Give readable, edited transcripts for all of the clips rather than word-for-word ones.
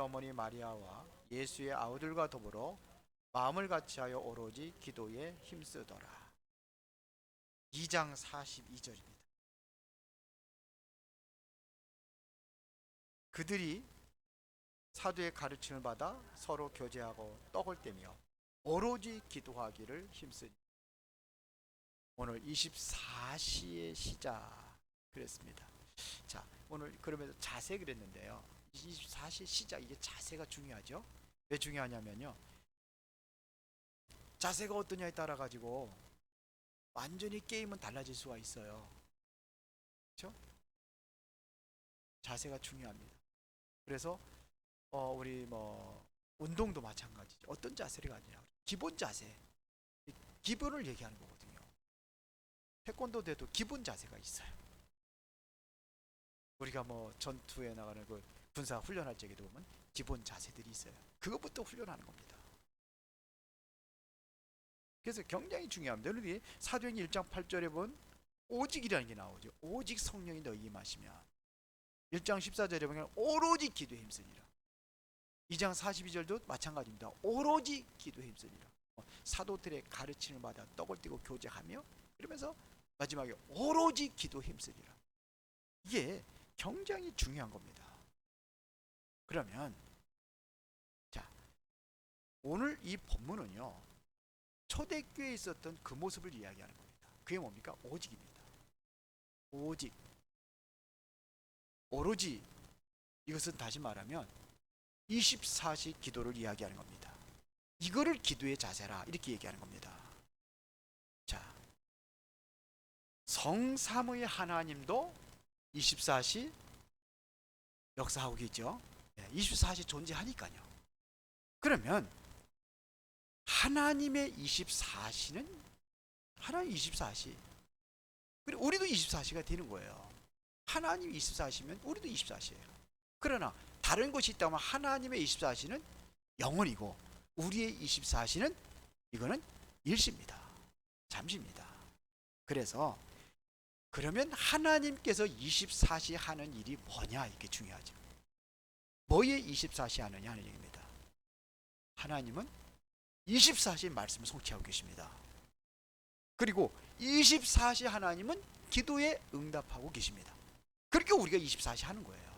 어머니 마리아와 예수의 아우들과 더불어 마음을 같이하여 오로지 기도에 힘쓰더라. 2장 42절입니다. 그들이 사도의 가르침을 받아 서로 교제하고 떡을 떼며 오로지 기도하기를 힘쓰니. 오늘 24시의 시작 그랬습니다. 자, 오늘 그러면서 자세 그랬는데요. 24시 시작, 이게 자세가 중요하죠. 왜 중요하냐면요, 자세가 어떠냐에 따라 가지고 완전히 게임은 달라질 수가 있어요. 그렇죠? 자세가 중요합니다. 그래서 우리 뭐 운동도 마찬가지죠. 어떤 자세를 가지냐, 기본 자세, 기본을 얘기하는 거거든요. 태권도대도 기본 자세가 있어요. 우리가 뭐 전투에 나가는 그 군사 훈련할 적에도 보면 기본 자세들이 있어요. 그것부터 훈련하는 겁니다. 그래서 굉장히 중요합니다. 여러분이 사도행전 1장 8절에 보면 오직이라는 게 나오죠. 오직 성령이 너희 임하시면. 1장 14절에 보면 오로지 기도에 힘쓰니라. 2장 42절도 마찬가지입니다. 오로지 기도에 힘쓰니라. 사도들의 가르침을 받아 떡을 떼고 교제하며, 그러면서 마지막에 오로지 기도에 힘쓰니라. 이게 굉장히 중요한 겁니다. 그러면 자, 오늘 이 본문은요, 초대교회에 있었던 그 모습을 이야기하는 겁니다. 그게 뭡니까? 오직입니다. 오직, 오로지. 이것은 다시 말하면 24시 기도를 이야기하는 겁니다. 이거를 기도의 자세라, 이렇게 얘기하는 겁니다. 자, 성삼의 하나님도 24시 역사하고 계죠. 24시 존재하니까요. 그러면 하나님의 24시는 하나님 24시, 그리고 우리도 24시가 되는 거예요. 하나님 24시면 우리도 24시예요. 그러나 다른 것이 있다면 하나님의 24시는 영원이고 우리의 24시는 이거는 일시입니다. 잠시입니다. 그래서 그러면 하나님께서 24시 하는 일이 뭐냐, 이게 중요하죠. 뭐에 24시 하느냐 하는 얘기입니다. 하나님은 24시 말씀을 성취하고 계십니다. 그리고 24시 하나님은 기도에 응답하고 계십니다. 그러니까 우리가 24시 하는 거예요.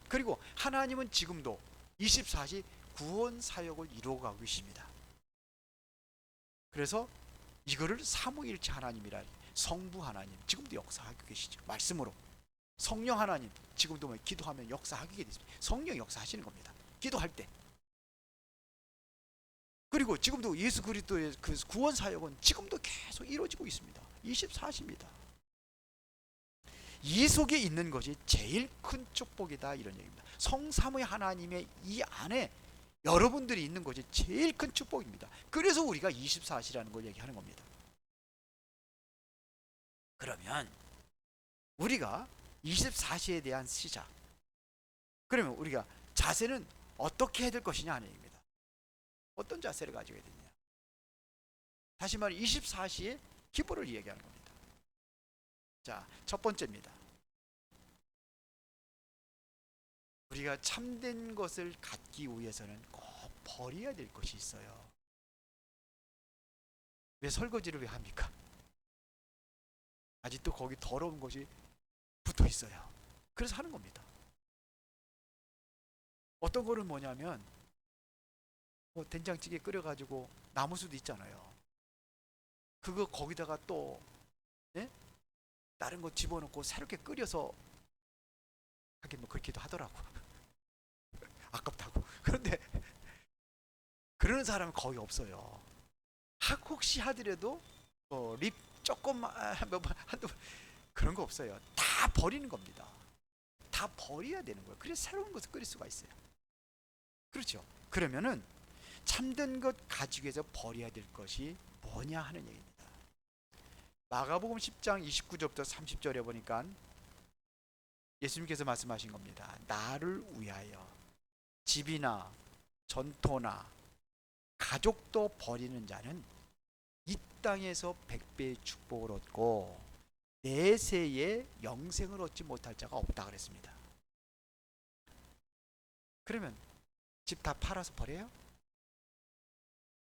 그리고 하나님은 지금도 24시 구원 사역을 이루어가고 계십니다. 그래서 이거를 삼위일체 하나님이라, 성부 하나님 지금도 역사하고 계시죠. 말씀으로. 성령 하나님 지금도 기도하면 역사하게 되십니다. 성령 역사하시는 겁니다. 기도할 때. 그리고 지금도 예수 그리스도의 그 구원 사역은 지금도 계속 이루어지고 있습니다. 24시입니다. 이 속에 있는 것이 제일 큰 축복이다, 이런 얘기입니다. 성삼의 하나님의 이 안에 여러분들이 있는 것이 제일 큰 축복입니다. 그래서 우리가 24시라는 걸 얘기하는 겁니다. 그러면 우리가 24시에 대한 시작, 그러면 우리가 자세는 어떻게 해야 될 것이냐 하는 얘기입니다. 어떤 자세를 가지고 해야 되느냐. 다시 말해 24시의 기본을 이야기하는 겁니다. 자, 첫 번째입니다. 우리가 참된 것을 갖기 위해서는 꼭 버려야 될 것이 있어요. 왜 설거지를 왜 합니까? 아직도 거기 더러운 것이 붙어 있어요. 그래서 하는 겁니다. 어떤 거는 뭐냐면 된장찌개 끓여가지고 남을 수도 있잖아요. 그거 거기다가 또 다른 거 집어넣고 새롭게 끓여서 하긴 뭐 그렇게도 하더라고. 아깝다고. 그런데 그러는 사람은 거의 없어요. 혹시 하더라도 립 조금 한두 그런 거 없어요. 다 버리는 겁니다. 다 버려야 되는 거예요. 그래서 새로운 것을 끓일 수가 있어요. 그렇죠. 그러면은 참된 것 가지고 해서 버려야 될 것이 뭐냐 하는 얘기입니다. 마가복음 10장 29절부터 30절에 보니까 예수님께서 말씀하신 겁니다. 나를 위하여 집이나 전토나 가족도 버리는 자는 이 땅에서 100배의 축복을 얻고 내세에 영생을 얻지 못할 자가 없다 그랬습니다. 그러면 집 다 팔아서 버려요?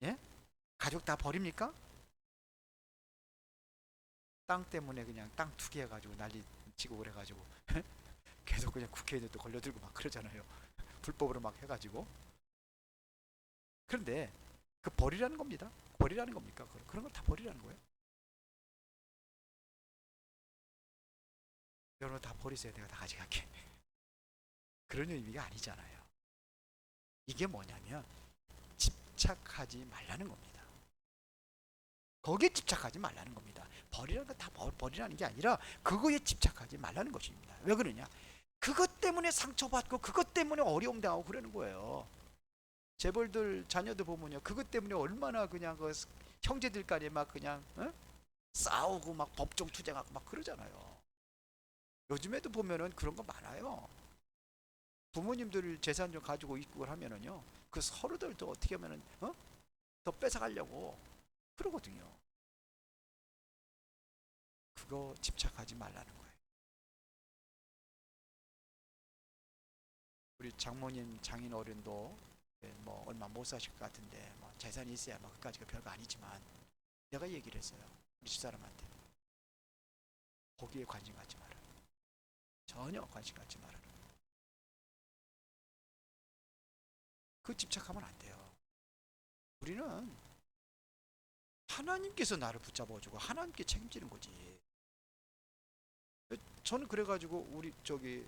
예? 가족 다 버립니까? 땅 때문에 그냥 땅 투기 해가지고 난리 치고 그래가지고 계속 그냥 국회의원도 걸려들고 막 그러잖아요. 불법으로 막 해가지고. 그런데 그 버리라는 겁니다. 버리라는 겁니까? 그런 걸 다 버리라는 거예요. 여러분 다 버리세요. 내가 다 가져갈게. 그런 의미가 아니잖아요. 이게 뭐냐면 집착하지 말라는 겁니다. 거기에 집착하지 말라는 겁니다. 버리라는 거 다 버리라는 게 아니라 그거에 집착하지 말라는 것입니다. 왜 그러냐? 그것 때문에 상처받고 그것 때문에 어려움 당하고 그러는 거예요. 재벌들 자녀들 보면요, 그것 때문에 얼마나 그냥 그 형제들끼리 막 그냥 싸우고 막 법정 투쟁하고 막 그러잖아요. 요즘에도 보면은 그런 거 많아요. 부모님들 재산 좀 가지고 입국을 하면은요, 그 서로들 또 어떻게 하면은 더 뺏어가려고 그러거든요. 그거 집착하지 말라는 거예요. 우리 장모님 장인 어른도 뭐 얼마 못 사실 것 같은데 뭐 재산이 있어야 뭐 그까지가 별거 아니지만 내가 얘기를 했어요. 우리 집사람한테 거기에 관심 갖지 마라. 전혀 관심 갖지 마라. 그 집착하면 안 돼요. 우리는 하나님께서 나를 붙잡아주고 하나님께 책임지는 거지. 저는 그래가지고 우리 저기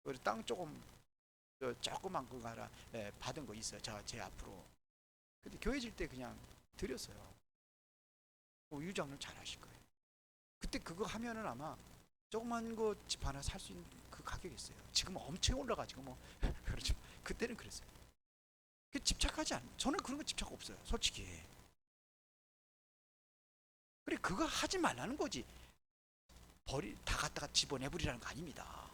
우리 땅 조금 조그만 거 하나 받은 거 있어요. 제 앞으로. 근데 교회 질 때 그냥 드렸어요. 유장님 잘 하실 거예요. 그때 그거 하면은 아마 조그만 거 집 하나 살 수 있는 그 가격이 있어요. 지금 엄청 올라가지고 뭐 그렇죠. 그때는 그랬어요. 그 집착하지 않. 저는 그런 거 집착 없어요. 솔직히. 그래 그거 하지 말라는 거지. 다 갖다가 집어내버리라는 거 아닙니다.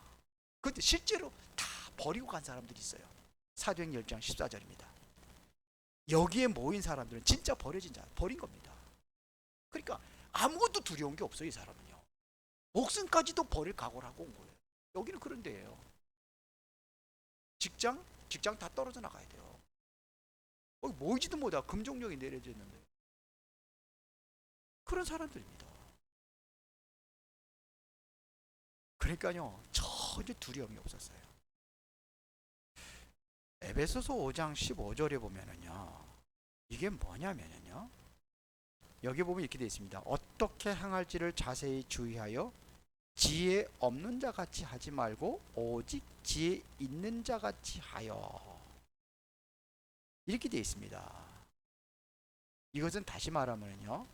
근데 실제로 다 버리고 간 사람들이 있어요. 사도행 10장 14절입니다. 여기에 모인 사람들은 진짜 버려진 자, 버린 겁니다. 그러니까 아무것도 두려운 게 없어요, 이 사람은요. 목숨까지도 버릴 각오를 하고 온 거예요. 여기는 그런 데예요. 직장 다 떨어져 나가야 돼요. 모이지도 못하고 금종령이 내려져 있는데 그런 사람들입니다. 그러니까요, 전혀 두려움이 없었어요. 에베소서 5장 15절에 보면은요, 이게 뭐냐면요, 여기 보면 이렇게 되어 있습니다. 어떻게 행할지를 자세히 주의하여 지혜 없는 자 같이 하지 말고 오직 지혜 있는 자 같이 하여, 이렇게 되어 있습니다. 이것은 다시 말하면요,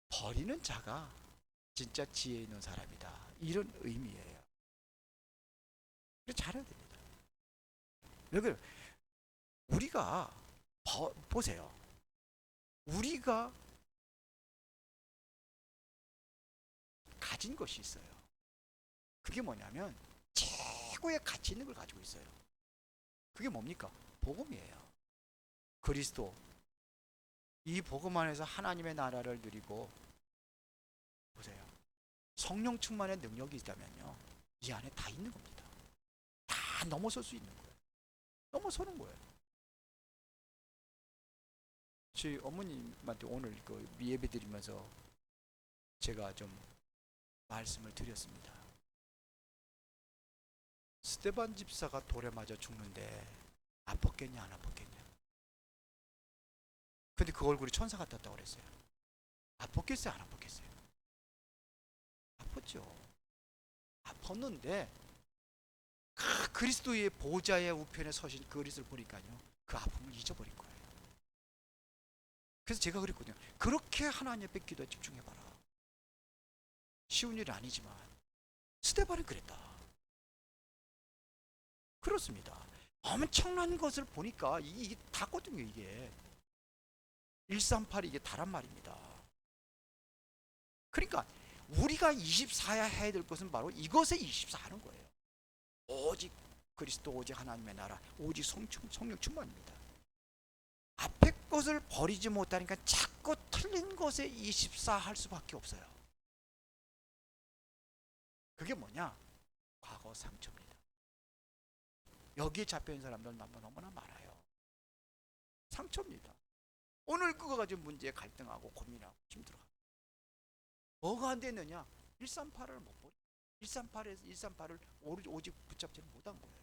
버리는 자가 진짜 지혜 있는 사람이다, 이런 의미예요. 그래서 잘해야 됩니다. 왜 그래요? 우리가 보세요. 우리가 가진 것이 있어요. 그게 뭐냐면 최고의 가치 있는 걸 가지고 있어요. 그게 뭡니까? 복음이에요. 그리스도. 이 복음 안에서 하나님의 나라를 누리고, 보세요. 성령 충만의 능력이 있다면요, 이 안에 다 있는 겁니다. 다 넘어설 수 있는 거예요. 넘어서는 거예요. 저희 어머님한테 오늘 그 예배 드리면서 제가 좀 말씀을 드렸습니다. 스테반 집사가 돌에 맞아 죽는데 아팠겠냐 안 아팠겠냐. 근데 그 얼굴이 천사 같았다고 그랬어요. 아팠겠어요 안 아팠겠어요? 아팠죠. 아팠는데 그리스도의 보좌의 우편에 서신 그리스도를 보니까요, 그 아픔을 잊어버린 거예요. 그래서 제가 그랬거든요. 그렇게 하나님 앞에 기도에 집중해봐라. 쉬운 일은 아니지만 스테반은 그랬다. 그렇습니다. 엄청난 것을 보니까 이게 다거든요. 이게 138이 이게 다란 말입니다. 그러니까 우리가 24야 해야 될 것은 바로 이것에 24 하는 거예요. 오직 그리스도, 오직 하나님의 나라, 오직 성령 충만입니다. 앞에 것을 버리지 못하니까 자꾸 틀린 것에 24 할 수밖에 없어요. 그게 뭐냐? 과거 상처입니다. 여기에 잡혀있는 사람들 너무나 많아요. 상처입니다. 오늘 그거 가지고 문제에 갈등하고 고민하고 힘들어하고. 뭐가 안 됐느냐? 138을 못 버려. 138에서 138을 오직 붙잡지는 못한 거예요.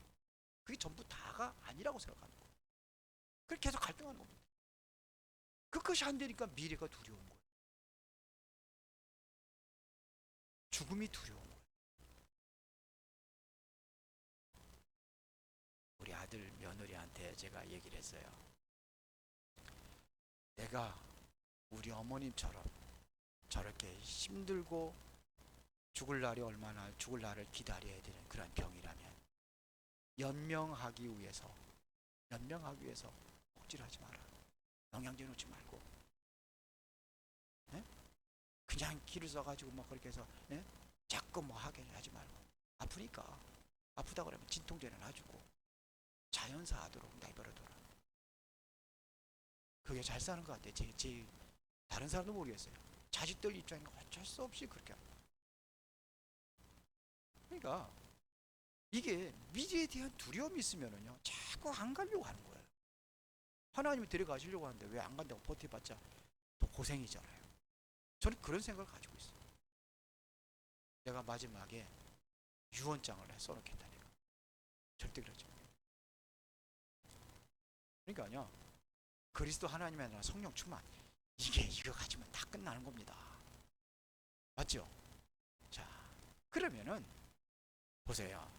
그게 전부 다가 아니라고 생각하는 거예요. 그렇게 계속 갈등하는 겁니다. 그것이 안 되니까 미래가 두려운 거예요. 죽음이 두려운 거예요. 우리 아들 며느리한테 제가 얘기를 했어요. 내가 우리 어머님처럼 저렇게 힘들고 죽을 날이 얼마나 죽을 날을 기다려야 되는 그런 병이라면 연명하기 위해서 억지를 하지 마라. 영양제 놓지 말고, 네? 그냥 기를 써가지고 뭐 그렇게 해서, 네? 자꾸 뭐 하게 하지 말고, 아프다 그러면 진통제는 놔주고 자연사 하도록 내버려둬라. 그게 잘 사는 것 같아요. 제 다른 사람도 모르겠어요. 자식들 입장에 어쩔 수 없이 그렇게 합니다. 그러니까 이게 미래에 대한 두려움이 있으면은요 자꾸 안 가려고 하는 거예요. 하나님이 데려가시려고 하는데 왜 안 간다고 버텨봤자 또 고생이잖아요. 저는 그런 생각을 가지고 있어요. 내가 마지막에 유언장을 써놓겠다니까. 절대 그러지 마요. 그러니까요, 그리스도 하나님의 나라 성령 충만, 이거 가지면 다 끝나는 겁니다. 맞죠? 자, 그러면은 보세요.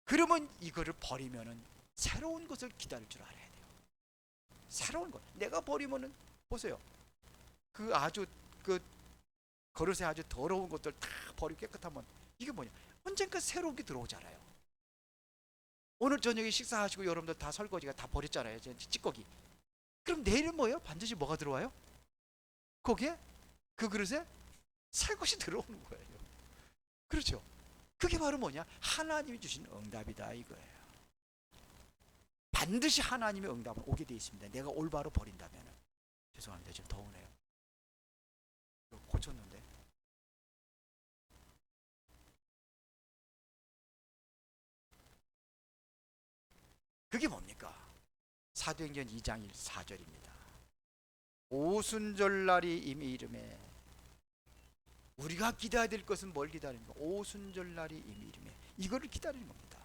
그러면 이거를 버리면은 새로운 것을 기다릴 줄 알아야 돼요. 새로운 것. 내가 버리면은 보세요. 그 아주 그 그릇에 아주 더러운 것들 다 버리고 깨끗하면 이게 뭐냐? 언젠가 새로운 게 들어오잖아요. 오늘 저녁에 식사하시고 여러분들 다 설거지가 다 버렸잖아요. 찌꺼기. 그럼 내일은 뭐예요? 반드시 뭐가 들어와요? 거기에 그 그릇에 새 것이 들어오는 거예요. 그렇죠? 그게 바로 뭐냐? 하나님이 주신 응답이다 이거예요. 반드시 하나님의 응답은 오게 되어 있습니다. 내가 올바로 버린다면. 죄송합니다. 지금 더우네요. 고쳤는데. 그게 뭡니까? 사도행전 2장 4절입니다. 오순절날이 이미 이름에 우리가 기다려야 될 것은 뭘 기다리는 거? 오순절날이 이미 이름에 이거를 기다리는 겁니다.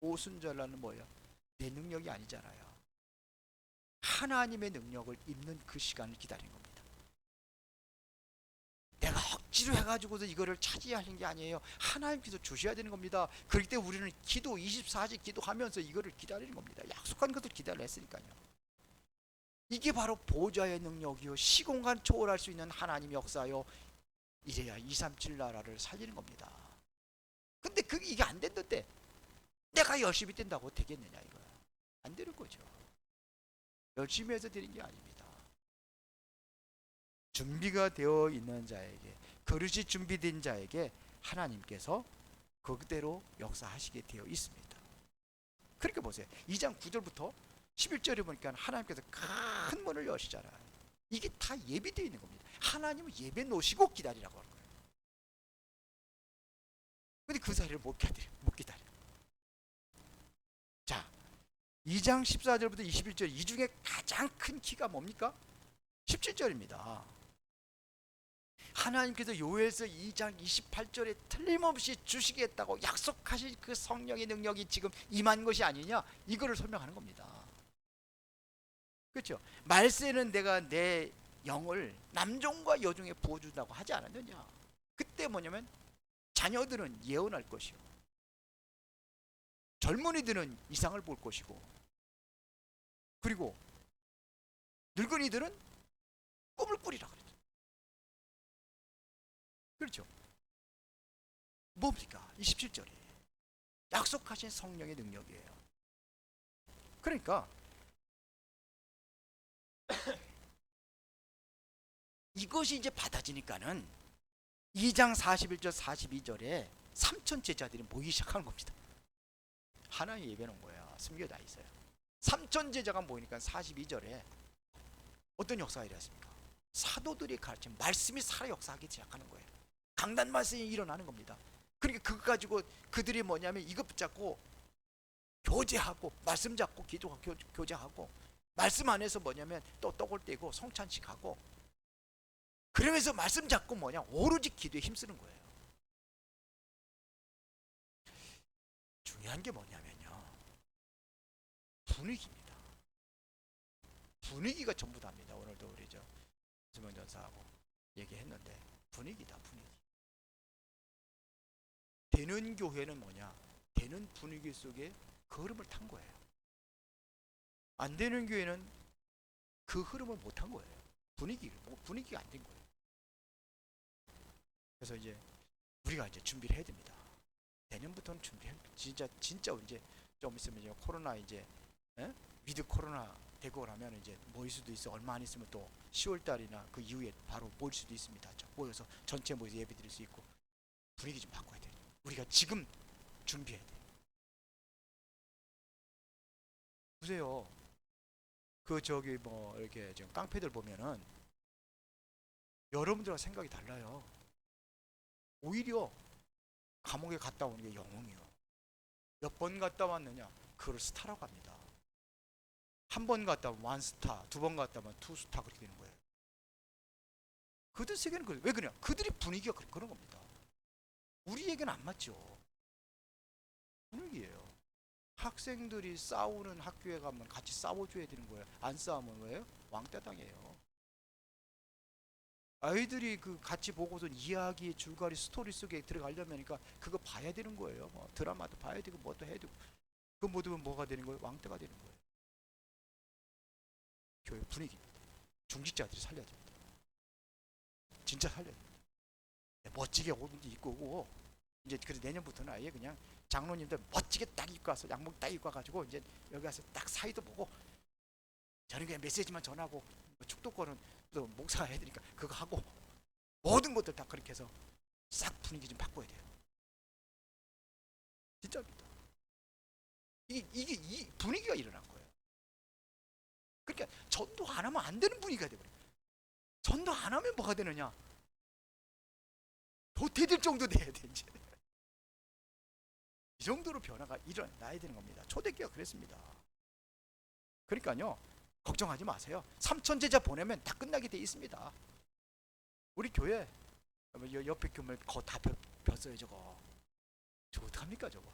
오순절날은 뭐예요? 내 능력이 아니잖아요. 하나님의 능력을 입는 그 시간을 기다리는 겁니다. 내가 억지로 해가지고서 이거를 차지하는 게 아니에요. 하나님께서 주셔야 되는 겁니다. 그럴 때 우리는 기도 24시 기도하면서 이거를 기다리는 겁니다. 약속한 것을 기다렸으니까요. 이게 바로 보좌의 능력이요 시공간 초월할 수 있는 하나님의 역사요. 이래야 237 나라를 살리는 겁니다. 근데 이게 안 됐는데 내가 열심히 뛴다고 되겠느냐 이거야. 안 되는 거죠. 열심히 해서 되는 게 아닙니다. 준비가 되어 있는 자에게, 그릇이 준비된 자에게 하나님께서 그대로 역사하시게 되어 있습니다. 그렇게 보세요. 2장 9절부터 11절에 보니까 하나님께서 큰 문을 여시잖아요. 이게 다 예비되어 있는 겁니다. 하나님은 예배 놓으시고 기다리라고 하는 거예요. 근데 그 자리를 못 기다려. 자, 2장 14절부터 21절 이 중에 가장 큰 키가 뭡니까? 17절입니다. 하나님께서 요엘서 2장 28절에 틀림없이 주시겠다고 약속하신 그 성령의 능력이 지금 임한 것이 아니냐, 이거를 설명하는 겁니다. 그렇죠? 말세는 내가 내 영을 남종과 여종에 부어준다고 하지 않았느냐. 그때 뭐냐면 자녀들은 예언할 것이요, 젊은이들은 이상을 볼 것이고, 그리고 늙은이들은 꿈을 꾸리라 그랬죠. 그렇죠? 뭡니까? 27절에 약속하신 성령의 능력이에요. 그러니까 이것이 이제 받아지니까는 2장 41절 42절에 3천 제자들이 모이기 시작하는 겁니다. 하나님 예배 놓은 거야. 숨겨져 있어요. 3천 제자가 모이니까 42절에 어떤 역사가 일어났습니까? 사도들이 가르친 말씀이 살아 역사하기 시작하는 거예요. 강단 말씀이 일어나는 겁니다. 그러니까 그거 가지고 그들이 뭐냐면 이것 붙잡고 교제하고 말씀 잡고 기도하고 교제하고 말씀 안에서 뭐냐면 또 떡을 떼고 성찬식하고 그러면서 말씀 잡고 뭐냐 오로지 기도에 힘쓰는 거예요. 중요한 게 뭐냐면요 분위기입니다. 분위기가 전부 다입니다. 오늘도 우리 저 주문 전사하고 얘기했는데 분위기다 분위기. 되는 교회는 뭐냐 되는 분위기 속에 그 흐름을 탄 거예요. 안 되는 교회는 그 흐름을 못 탄 거예요. 분위기가 안 된 거예요. 그래서 이제 우리가 이제 준비를 해야 됩니다. 내년부터는 준비해. 진짜 이제 좀 있으면 이제 코로나 이제 위드 코로나 되고 나면 이제 모일 수도 있어. 얼마 안 있으면 또 10월 달이나 그 이후에 바로 모일 수도 있습니다. 모여서 전체 모여서 예배 드릴 수 있고 분위기 좀 바꿔야 돼요. 우리가 지금 준비해야 돼요. 보세요. 그 저기 뭐 이렇게 지금 깡패들 보면은 여러분들과 생각이 달라요. 오히려 감옥에 갔다 오는 게 영웅이요. 몇 번 갔다 왔느냐? 그걸 스타라고 합니다. 한 번 갔다 오면 원스타, 두 번 갔다 오면 투스타 그렇게 되는 거예요. 그들 세계는 왜 그러냐? 그들이 분위기가 그런 겁니다. 우리에게는 안 맞죠. 분위기예요. 학생들이 싸우는 학교에 가면 같이 싸워줘야 되는 거예요. 안 싸우면 왜요? 왕따 당해요. 아이들이 그 같이 보고서 이야기 줄거리 스토리 속에 들어가려면 그러니까 그거 봐야 되는 거예요. 뭐 드라마도 봐야 되고 뭐도 해야 되고 그 모두 뭐가 되는 거예요? 왕따가 되는 거예요. 교회 분위기입니다. 중직자들이 살려야 됩니다. 진짜 살려야 됩니다. 멋지게 옷 입고 오고 이제 그래서 내년부터는 아예 그냥 장로님들 멋지게 딱 입고 와서 양복 딱 입고 와가지고 이제 여기 와서 딱 사이도 보고 저는 그냥 메시지만 전하고 축도권은 또 목사가 해야 되니까 그거 하고 모든 것들 다 그렇게 해서 싹 분위기 좀 바꿔야 돼요. 진짜입니다. 이게 이 분위기가 일어난 거예요. 그러니까 전도 안 하면 안 되는 분위기가 돼버려요. 전도 안 하면 뭐가 되느냐? 도태될 정도 돼야 돼 이제. 이 정도로 변화가 일어나야 되는 겁니다. 초대교회가 그랬습니다. 그러니까요 걱정하지 마세요. 3천 제자 보내면 다 끝나게 돼 있습니다. 우리 교회 옆에 교회 거 다 폈어요 저거. 저거 어떡합니까 저거.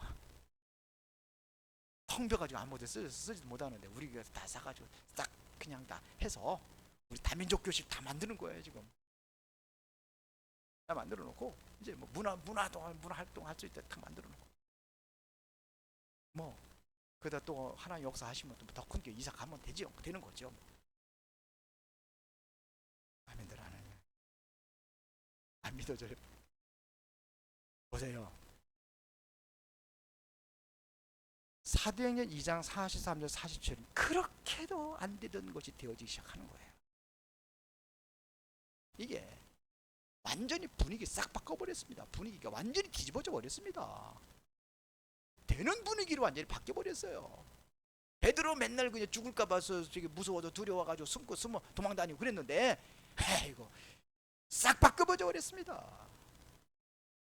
텅 벼가지고 아무도 쓰지도 못하는데 우리 교회에서 다 사가지고 딱 그냥 다 해서 우리 다민족 교실 다 만드는 거예요 지금. 다 만들어 놓고 이제 뭐 문화 활동 할 수 있다 다 만들어 놓고 뭐 그러다 또 하나님 역사 하시면 또 더 큰 교회 이사 가면 되지요. 되는 거죠. 아멘들 안 하냐? 안 믿어져요. 보세요. 사도행전 2장 43절 47절 그렇게도 안 되던 것이 되어지기 시작하는 거예요. 이게 완전히 분위기 싹 바꿔버렸습니다. 분위기가 완전히 뒤집어져 버렸습니다. 되는 분위기로 완전히 바뀌어버렸어요. 베드로 맨날 그냥 죽을까 봐서 무서워서 두려워가지고 숨어 도망다니고 그랬는데 이거 싹 바꿔버려 버렸습니다.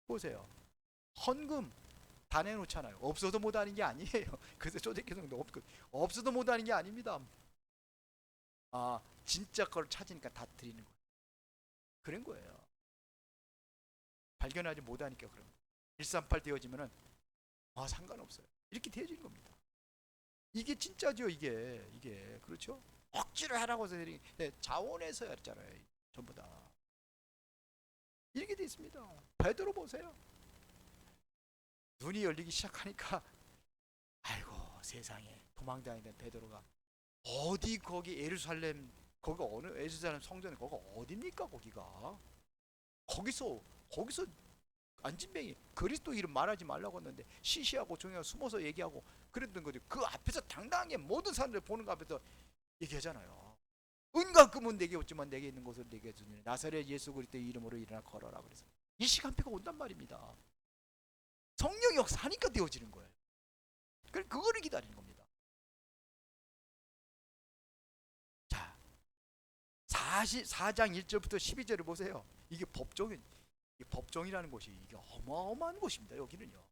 보세요. 헌금 다 내놓잖아요. 없어도 못하는 게 아니에요. 그래서 초대교회도 없어도 못하는 게 아닙니다. 아 진짜 걸 찾으니까 다 드리는 거예요. 그런 거예요. 발견하지 못하니까 그런 거예요. 138 되어지면은 상관없어요. 이렇게 되어지는 겁니다. 이게 진짜죠. 이게 그렇죠. 억지로 하라고 해서 자원해서 했잖아요. 전부 다 이렇게 돼 있습니다. 베드로 보세요. 눈이 열리기 시작하니까 아이고 세상에 도망다니던 베드로가 어디 거기 예루살렘 거기 어느 예루살렘 성전 거기 어딥니까 거기가 거기서 안진뱅이 그리스도 이름 말하지 말라고 했는데 시시하고 조용하고 숨어서 얘기하고 그랬던 거죠. 그 앞에서 당당하게 모든 사람들 보는 거 앞에서 얘기하잖아요. 은과 금은 내게 없지만 내게 있는 것을 내게 주니 나사렛 예수 그리스도의 이름으로 일어나 걸어라. 그래서 이 시간표가 온단 말입니다. 성령이 역사하니까 되어지는 거예요. 그거를 기다리는 겁니다. 자, 4장 1절부터 12절을 보세요. 이게 법적인 이 법정이라는 곳이 이게 어마어마한 곳입니다. 여기는요.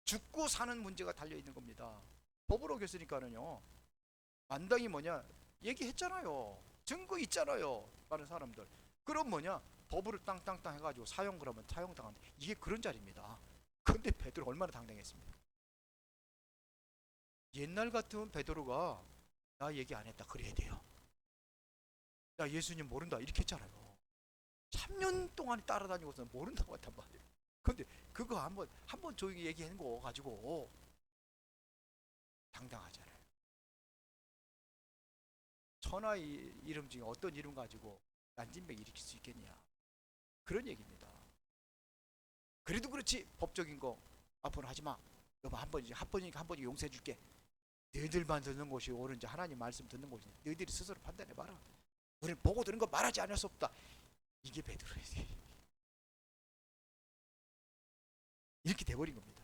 죽고 사는 문제가 달려 있는 겁니다. 법을 어겼으니까는요. 만당이 뭐냐 얘기했잖아요. 증거 있잖아요. 많은 사람들. 그럼 뭐냐 법으로 땅땅땅 해가지고 사형 그러면 사형당한다. 이게 그런 자리입니다. 근데 베드로 얼마나 당당했습니까? 옛날 같으면 베드로가 나 얘기 안 했다 그래야 돼요. 나 예수님 모른다 이렇게 했잖아요. 3년 동안 따라다니고서 모른다고 했단 말이에요. 근데 그거 한번 조용히 얘기한 거 가지고 당당하잖아요. 천하의 이름 중에 어떤 이름 가지고 난진병 일으킬 수 있겠냐 그런 얘기입니다. 그래도 그렇지 법적인 거 앞으로 하지 마. 여보 한 번이니까 한 번이 용서해 줄게. 너희들만 듣는 것이 옳은지 하나님 말씀 듣는 것이 너희들이 스스로 판단해 봐라. 우리는 보고 들은 거 말하지 않을 수 없다. 이게 베드로지. 이렇게 돼버린 겁니다.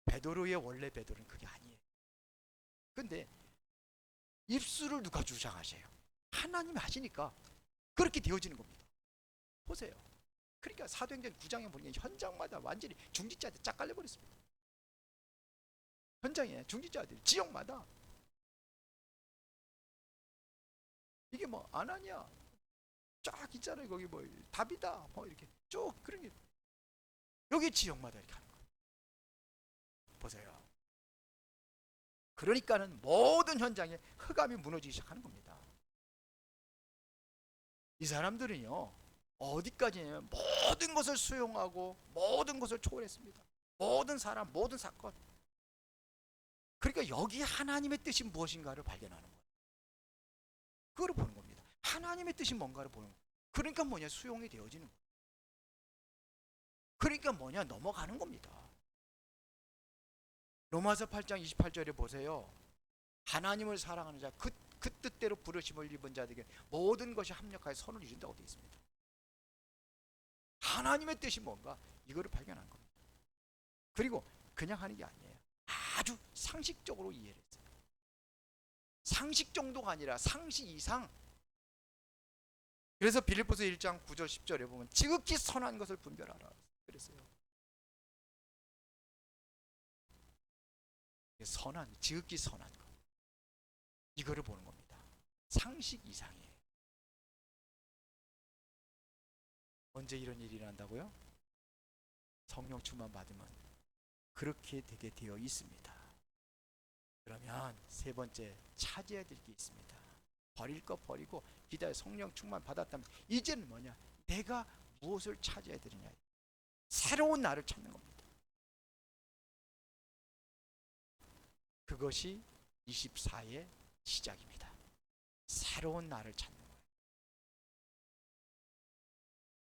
베드로의 원래 베드로는 그게 아니에요. 근데 입술을 누가 주장하세요? 하나님이 하시니까 그렇게 되어지는 겁니다. 보세요. 그러니까 사도행전 9장에 보니까 현장마다 완전히 중직자들 쫙 깔려버렸습니다. 현장에 중직자들 지역마다 이게 뭐 아나니아 쫙 있잖아요. 거기 뭐 답이다 뭐 이렇게 쭉 그런 게 여기 지역마다 이렇게 하는 거예요. 보세요. 그러니까는 모든 현장에 흑암이 무너지기 시작하는 겁니다. 이 사람들은요 어디까지냐면 모든 것을 수용하고 모든 것을 초월했습니다. 모든 사람 모든 사건. 그러니까 여기 하나님의 뜻이 무엇인가를 발견하는 거예요. 그걸 보는 겁니다. 하나님의 뜻이 뭔가를 보는 거예요. 그러니까 뭐냐 수용이 되어지는 거예요. 그러니까 뭐냐 넘어가는 겁니다. 로마서 8장 28절에 보세요. 하나님을 사랑하는 자, 그 뜻대로 부르심을 입은 자들에게 모든 것이 합력하여 선을 이룬다고 되어 있습니다. 하나님의 뜻이 뭔가 이거를 발견한 겁니다. 그리고 그냥 하는 게 아니에요. 아주 상식적으로 이해를 했어요. 상식 정도가 아니라 상식 이상. 그래서 빌립보서 1장 9절 10절에 보면 지극히 선한 것을 분별하라 그랬어요. 선한, 지극히 선한 것. 이거를 보는 겁니다. 상식 이상이에요. 언제 이런 일이 일어난다고요? 성령 충만 받으면 그렇게 되게 되어 있습니다. 그러면 세 번째 차지해야 될 게 있습니다. 버릴 거 버리고 기다려 성령 충만 받았다면 이제는 뭐냐? 내가 무엇을 차지해야 되느냐? 새로운 나를 찾는 겁니다. 그것이 24의 시작입니다. 새로운 나를 찾는 거예요.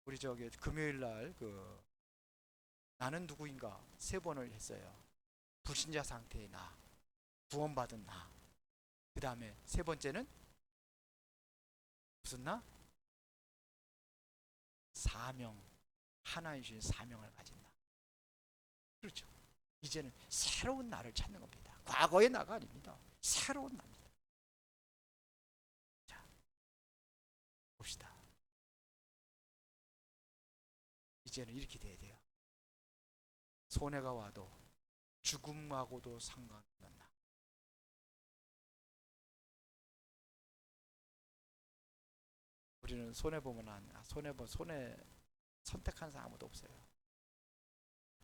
우리 저기 금요일 날 나는 누구인가 3번을 했어요. 불신자 상태의 나, 구원받은 나. 그 다음에 3번째는 무슨 나? 사명, 하나님 주신 사명을 가진 나. 그렇죠. 이제는 새로운 나를 찾는 겁니다. 과거의 나가 아닙니다. 새로운 나입니다. 자, 봅시다. 이제는 이렇게 돼야 돼요. 손해가 와도 죽음하고도 상관없는 나. 우리는 손해 보면 손해 선택하는 사람 아무도 없어요.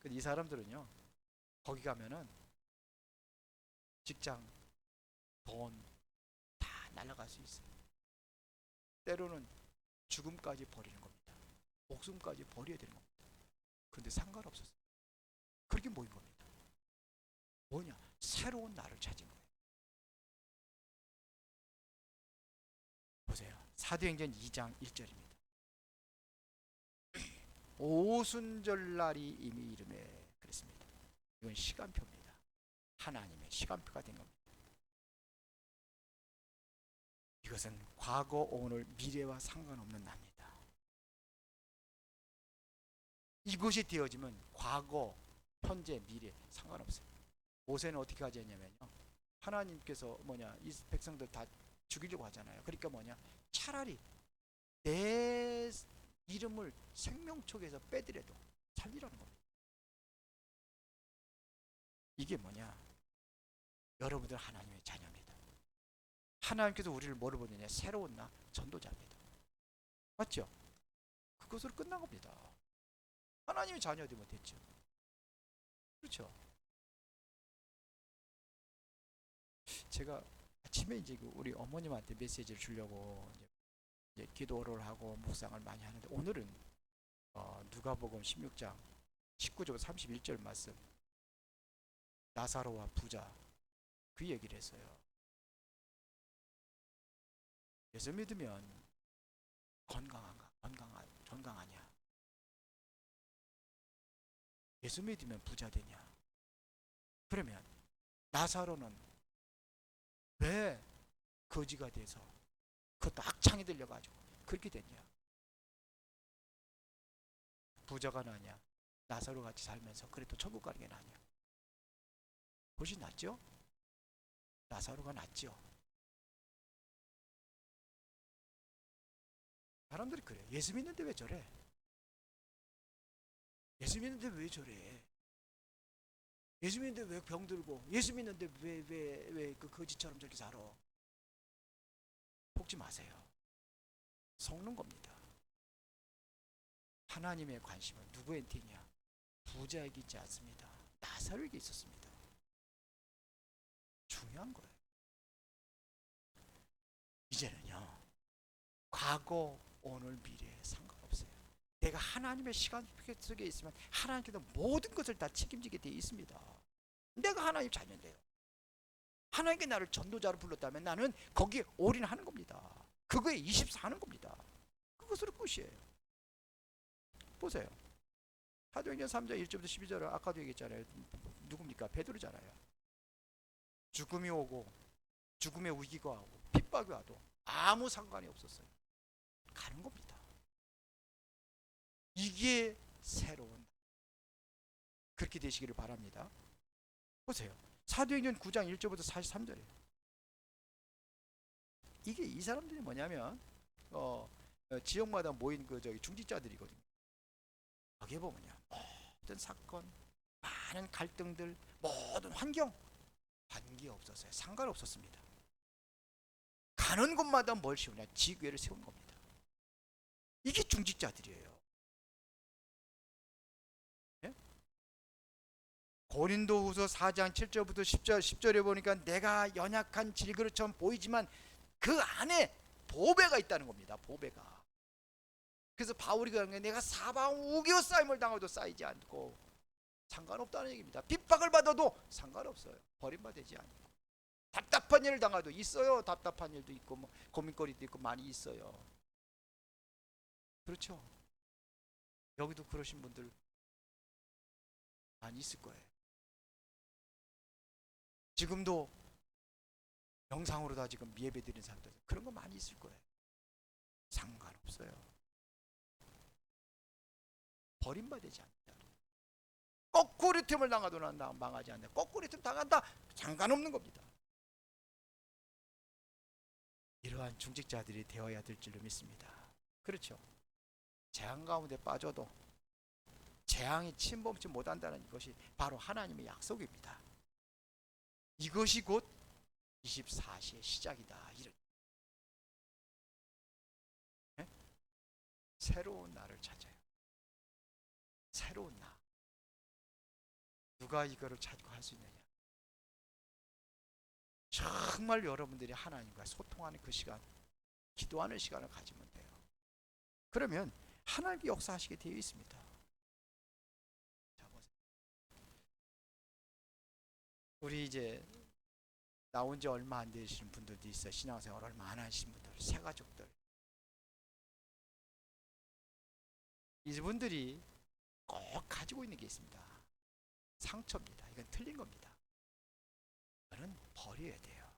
근데 이 사람들은요, 거기 가면은 직장, 돈 다 날아갈 수 있어요. 때로는 죽음까지 버리는 겁니다. 목숨까지 버려야 되는 겁니다. 근데 상관없었어요. 그렇게 모인 겁니다. 뭐냐? 새로운 나를 찾은 거예요. 보세요. 사도행전 2장 1절입니다. 오순절날이 이미 이름에 그랬습니다. 이건 시간표입니다. 하나님의 시간표가 된 겁니다. 이것은 과거, 오늘, 미래와 상관없는 나입니다. 이것이 되어지면 과거, 현재, 미래 상관없어요. 모세는 어떻게 하냐면요. 하나님께서 이 백성들 다 죽이려고 하잖아요. 그러니까 차라리 내 이름을 생명책에서 빼더라도 살리라는 겁니다. 이게 뭐냐? 여러분들 하나님의 자녀입니다. 하나님께서 우리를 뭐로 보느냐? 새로운 나 전도자입니다. 맞죠? 그것으로 끝난 겁니다. 하나님의 자녀 되면 됐죠. 그렇죠? 제가 아침에 이제 우리 어머님한테 메시지를 주려고 이제 기도를 하고 묵상을 많이 하는데, 오늘은 누가복음 16장 19절부터 31절 말씀, 나사로와 부자 그 얘기를 했어요. 예수 믿으면 건강한가? 건강하냐? 예수 믿으면 부자 되냐? 그러면 나사로는 왜 거지가 돼서, 그것도 악창이 들려가지고 그렇게 됐냐? 부자가 나냐? 나사로 같이 살면서 그래도 천국 가는 게 나냐? 훨씬 낫죠? 나사로가 낫죠. 사람들이 그래. 예수 믿는데 왜 저래? 예수 믿는데 왜 저래? 예수 믿는데 왜 병들고? 예수 믿는데 왜 그 거지처럼 저렇게 살아? 속지 마세요. 속는 겁니다. 하나님의 관심은 누구한테 있냐? 부자에게 있지 않습니다. 나사로에게 있었습니다. 중요한 거예요. 이제는요, 과거, 오늘, 미래 상관없어요. 내가 하나님의 시간 속에 있으면 하나님께서 모든 것을 다 책임지게 되어 있습니다. 내가 하나님 자녀인데요. 하나님께 나를 전도자로 불렀다면 나는 거기에 올인하는 겁니다. 그거에 24하는 겁니다. 그것으로 끝이에요. 보세요. 사도행전 3장 1절부터 12절을 아까도 얘기했잖아요. 누굽니까? 베드로잖아요. 죽음이 오고 죽음의 위기가 오고 핍박이 와도 아무 상관이 없었어요. 가는 겁니다. 이게 새로운, 그렇게 되시기를 바랍니다. 보세요. 사도행전 9장 1절부터 43절이에요. 이게 이 사람들이 뭐냐면 지역마다 모인 그 저기 중직자들이거든요. 거기에 보면요, 모든 사건, 많은 갈등들, 모든 환경, 관계없었어요. 상관없었습니다. 가는 곳마다 뭘 세우냐? 지교회를 세운 겁니다. 이게 중직자들이에요. 예? 고린도후서 4장 7절부터 10절에 보니까 내가 연약한 질그릇처럼 보이지만 그 안에 보배가 있다는 겁니다. 보배가. 그래서 바울이 그러는 게, 내가 사방 우겨 쌓임을 당해도 쌓이지 않고 상관없다는 얘기입니다. 핍박을 받아도 상관없어요. 버림받지 않고. 답답한 일을 당해도 있어요. 답답한 일도 있고 뭐 고민거리도 있고 많이 있어요. 그렇죠? 여기도 그러신 분들 많이 있을 거예요. 지금도 영상으로 다 지금 예배 드리는 사람들 그런 거 많이 있을 거예요. 상관없어요. 버림받지 않는다. 거꾸로 틈을 당하도 난 망하지 않는다. 거꾸로 틈 당한다. 상관없는 겁니다. 이러한 중직자들이 되어야 될 줄로 믿습니다. 그렇죠? 재앙 가운데 빠져도 재앙이 침범치 못한다는 것이 바로 하나님의 약속입니다. 이것이 곧 24시의 시작이다. 이런 네? 새로운 나를 찾아요. 새로운 나. 누가 이거를 찾고 할 수 있느냐? 정말 여러분들이 하나님과 소통하는 그 시간, 기도하는 시간을 가지면 돼요. 그러면 하나님이 역사하시게 되어 있습니다. 자, 보세요. 우리 이제 나온 지 얼마 안 되시는 분들도 있어요. 신앙생활 얼마 안 하신 분들, 새 가족들. 이분들이 꼭 가지고 있는 게 있습니다. 상처입니다. 이건 틀린 겁니다. 이거는 버려야 돼요.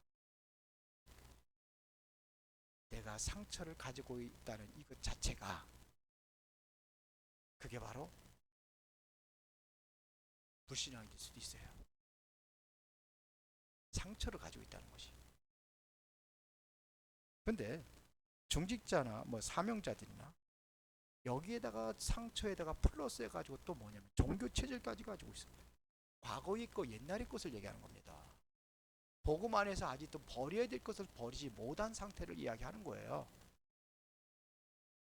내가 상처를 가지고 있다는 이것 자체가, 그게 바로 불신앙이 될 수도 있어요. 상처를 가지고 있다는 것이. 근데 중직자나 뭐 사명자들이나 여기에다가 상처에다가 플러스 해가지고 또 뭐냐면 종교 체질까지 가지고 있습니다. 과거의 거 옛날의 것을 얘기하는 겁니다. 복음 안에서 아직도 버려야 될 것을 버리지 못한 상태를 이야기하는 거예요.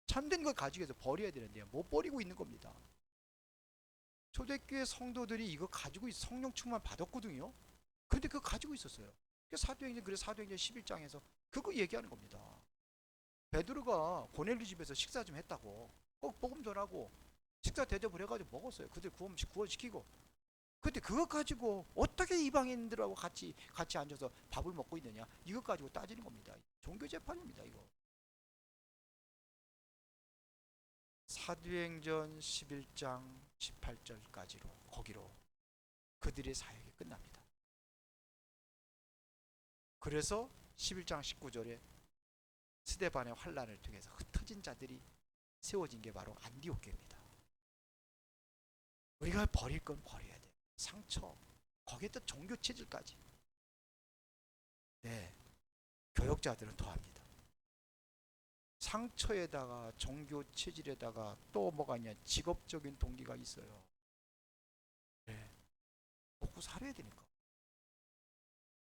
참된 걸 가지고 해서 버려야 되는데 못 버리고 있는 겁니다. 초대교회 성도들이 이거 가지고 성령 충만 받았거든요. 근데 그거 가지고 있었어요. 사도행전, 그래서 사도행전 11장에서 그거 얘기하는 겁니다. 베드로가 고넬료 집에서 식사 좀 했다고, 꼭 복음 전하고 식사 대접을 해가지고 먹었어요. 그들 구원시키고. 근데 그거 가지고 어떻게 이방인들하고 같이 앉아서 밥을 먹고 있느냐, 이것 가지고 따지는 겁니다. 종교 재판입니다, 이거. 사도행전 11장 18절까지로 거기로 그들의 사역이 끝납니다. 그래서 11장 19절에 스데반의 환란을 통해서 흩어진 자들이 세워진 게 바로 안디옥교입니다. 우리가 버릴 건 버려야 돼요. 상처, 거기에 또 종교 체질까지. 네, 교역자들은 더합니다. 상처에다가 종교 체질에다가 또 뭐가 있냐, 직업적인 동기가 있어요. 네, 먹고 살아야 되니까.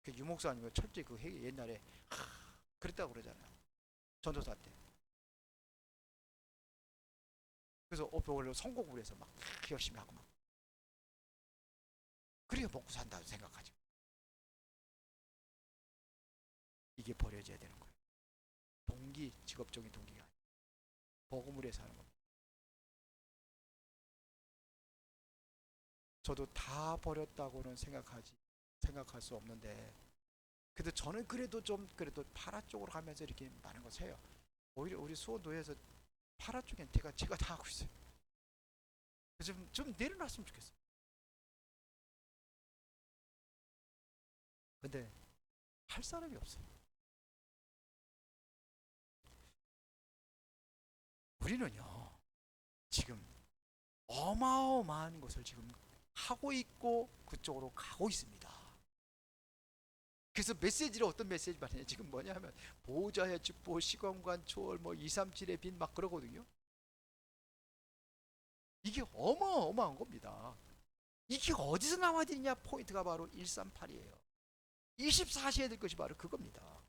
그 유목사님 철저히 그 옛날에 그랬다고 그러잖아요. 전도사 때. 그래서 원래 성공을 해서 막 열심히 하고 막. 그래야 먹고 산다고 생각하죠. 이게 버려져야 되는 거예요. 동기, 직업적인 동기가 아니에요. 복음을 위해서 하는 겁니다. 저도 다 버렸다고는 생각할 수 없는데, 그래도 저는 그래도 파라 쪽으로 가면서 이렇게 많은 것을 해요. 오히려 우리 수원도에서 파라 쪽엔 제가 다 하고 있어요. 그래서 좀 내려놨으면 좋겠어요. 근데 할 사람이 없어요. 우리는요, 지금 어마어마한 것을 지금 하고 있고 그쪽으로 가고 있습니다. 그래서 메시지를 어떤 메시지만 해 지금 뭐냐 하면 보좌의 축복, 시공간 초월, 뭐 237의 빛 막 그러거든요. 이게 어마어마한 겁니다. 이게 어디서 나와야 되냐, 포인트가 바로 138이에요. 24시에 될 것이 바로 그겁니다.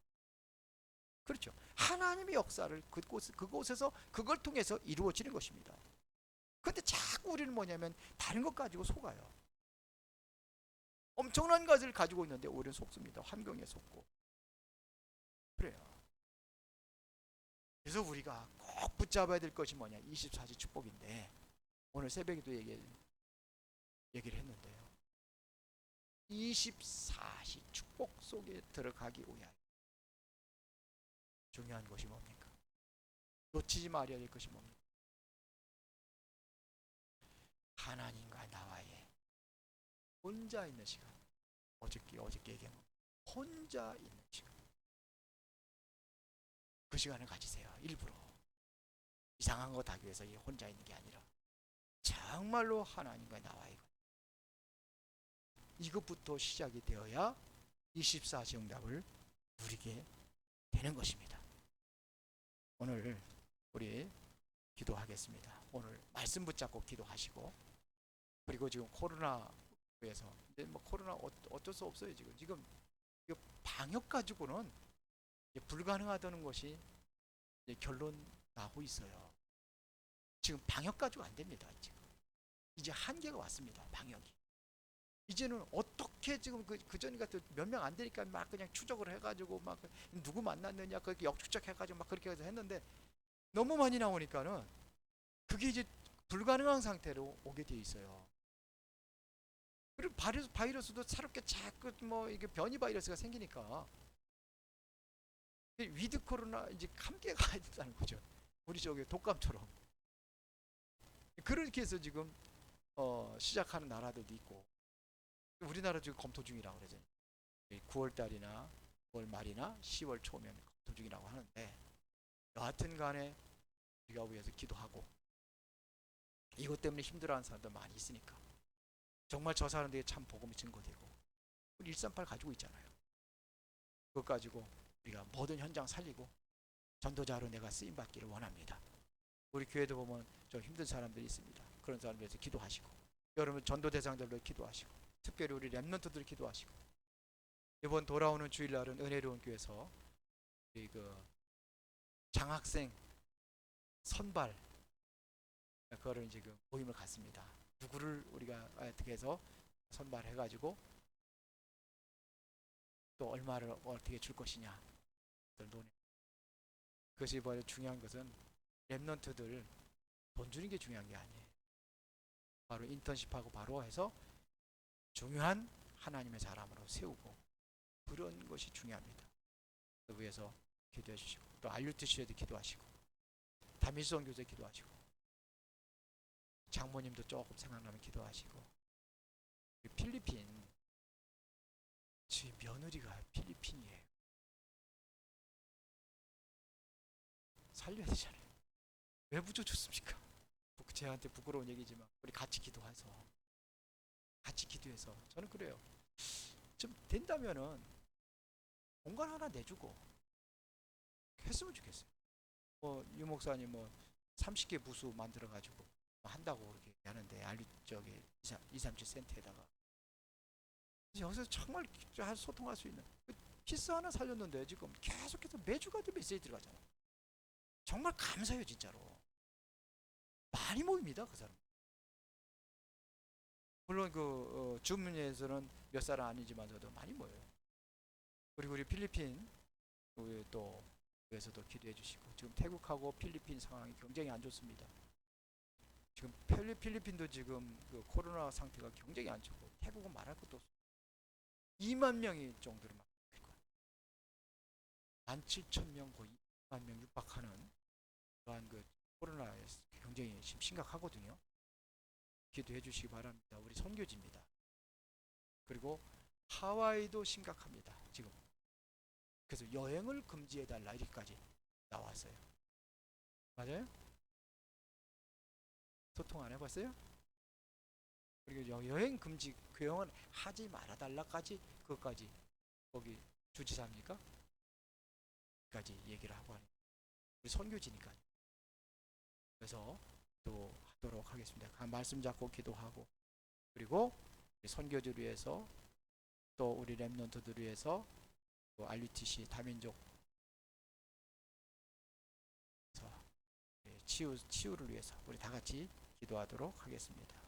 그렇죠. 하나님의 역사를 그곳에서 그걸 통해서 이루어지는 것입니다. 근데 자꾸 우리는 뭐냐면 다른 것 가지고 속아요. 엄청난 것을 가지고 있는데 오히려 속습니다. 환경에 속고. 그래요. 그래서 우리가 꼭 붙잡아야 될 것이 뭐냐, 24시 축복인데, 오늘 새벽에도 얘기를 했는데요. 24시 축복 속에 들어가기 위하여 중요한 것이 뭡니까? 놓치지 말아야 될 것이 뭡니까? 하나님과 나와의 혼자 있는 시간. 어저께 얘기한 거. 혼자 있는 시간. 그 시간을 가지세요. 일부러. 이상한 거 하기 위해서 혼자 있는 게 아니라 정말로 하나님과 나와의 것. 이것부터 시작이 되어야 24시 응답을 누리게 되는 것입니다. 오늘 우리 기도하겠습니다. 오늘 말씀 붙잡고 기도하시고, 그리고 지금 코로나에서 이제 뭐 코로나 어쩔 수 없어요. 지금 방역 가지고는 불가능하다는 것이 결론 나고 있어요. 지금 방역 가지고 안 됩니다. 이제 한계가 왔습니다. 방역이. 이제는 어떻게 지금 그 전이 같은 몇 명 안 되니까 막 그냥 추적을 해가지고 막 누구 만났느냐 그렇게 역추적해가지고 막 그렇게 해서 했는데, 너무 많이 나오니까는 그게 이제 불가능한 상태로 오게 돼 있어요. 그리고 바이러스도 새롭게 자꾸 뭐 이게 변이 바이러스가 생기니까 위드 코로나 이제 함께 가야 된다는 거죠. 우리 저기 독감처럼. 그렇게 해서 지금 시작하는 나라들도 있고, 우리나라 지금 검토 중이라고 그러죠. 9월 달이나 9월 말이나 10월 초면 검토 중이라고 하는데, 여하튼 간에 우리가 위해서 기도하고, 이것 때문에 힘들어하는 사람도 많이 있으니까 정말 저 사람들이 참 복음이 증거되고, 우리 138 가지고 있잖아요. 그것 가지고 우리가 모든 현장 살리고 전도자로 내가 쓰임 받기를 원합니다. 우리 교회도 보면 좀 힘든 사람들이 있습니다. 그런 사람들에서 기도하시고, 여러분 전도 대상들로 기도하시고, 특별히 우리 렘넌트들 기도하시고, 이번 돌아오는 주일날은 은혜로운 교회에서 그 장학생 선발 그거를 지금 모임을 갖습니다. 누구를 우리가 어떻게 해서 선발해가지고 또 얼마를 어떻게 줄 것이냐. 그것이 뭐 중요한 것은 렘넌트들 돈 주는 게 중요한 게 아니에요. 바로 인턴십하고 바로 해서 중요한 하나님의 사람으로 세우고, 그런 것이 중요합니다. 그 위해서 기도해 주시고, 또 RUTC에도 기도하시고, 다미수원 교재 기도하시고, 장모님도 조금 생각나면 기도하시고, 필리핀 제 며느리가 필리핀이에요. 살려야 되잖아요. 왜 부져줬습니까? 제한테 부끄러운 얘기지만 우리 같이 기도해서, 같이 기도해서, 저는 그래요. 좀 된다면은 공간 하나 내주고 했으면 좋겠어요. 뭐 유 목사님 뭐 30개 부수 만들어 가지고 한다고 그렇게 하는데, 알리 저기 237 센터에다가 여기서 정말 소통할 수 있는 피스 하나 살렸는데 지금 계속해서 매주가도 메시지 들어가잖아요. 정말 감사해요. 진짜로 많이 모입니다 그 사람. 물론 그 주문에서는 몇 사람 아니지만서도 많이 모여요. 그리고 우리 필리핀 우리 또 에서도 기도해 주시고, 지금 태국하고 필리핀 상황이 굉장히 안 좋습니다. 지금 필리핀도 지금 그 코로나 상태가 굉장히 안 좋고, 태국은 말할 것도 없어요. 2만 명이 정도로 막 17,000명 거의 2만 명 육박하는 그러한 그 코로나에 굉장히 심각하거든요. 기도해 주시기 바랍니다. 우리 선교지입니다. 그리고 하와이도 심각합니다. 지금 그래서 여행을 금지해 달라 이렇게까지 나왔어요. 맞아요? 소통 안 해봤어요? 그리고 여행 금지 교영은 하지 말아 달라까지, 그것까지 거기 주지사입니까? 까지 얘기를 하고 하는 우리 선교지니까. 그래서 또 하도록 하겠습니다. 말씀 잡고 기도하고, 그리고 선교지를 위해서, 또 우리 렘넌트들을 위해서, 또 RUTC 다민족 치유를 위해서 우리 다 같이 기도하도록 하겠습니다.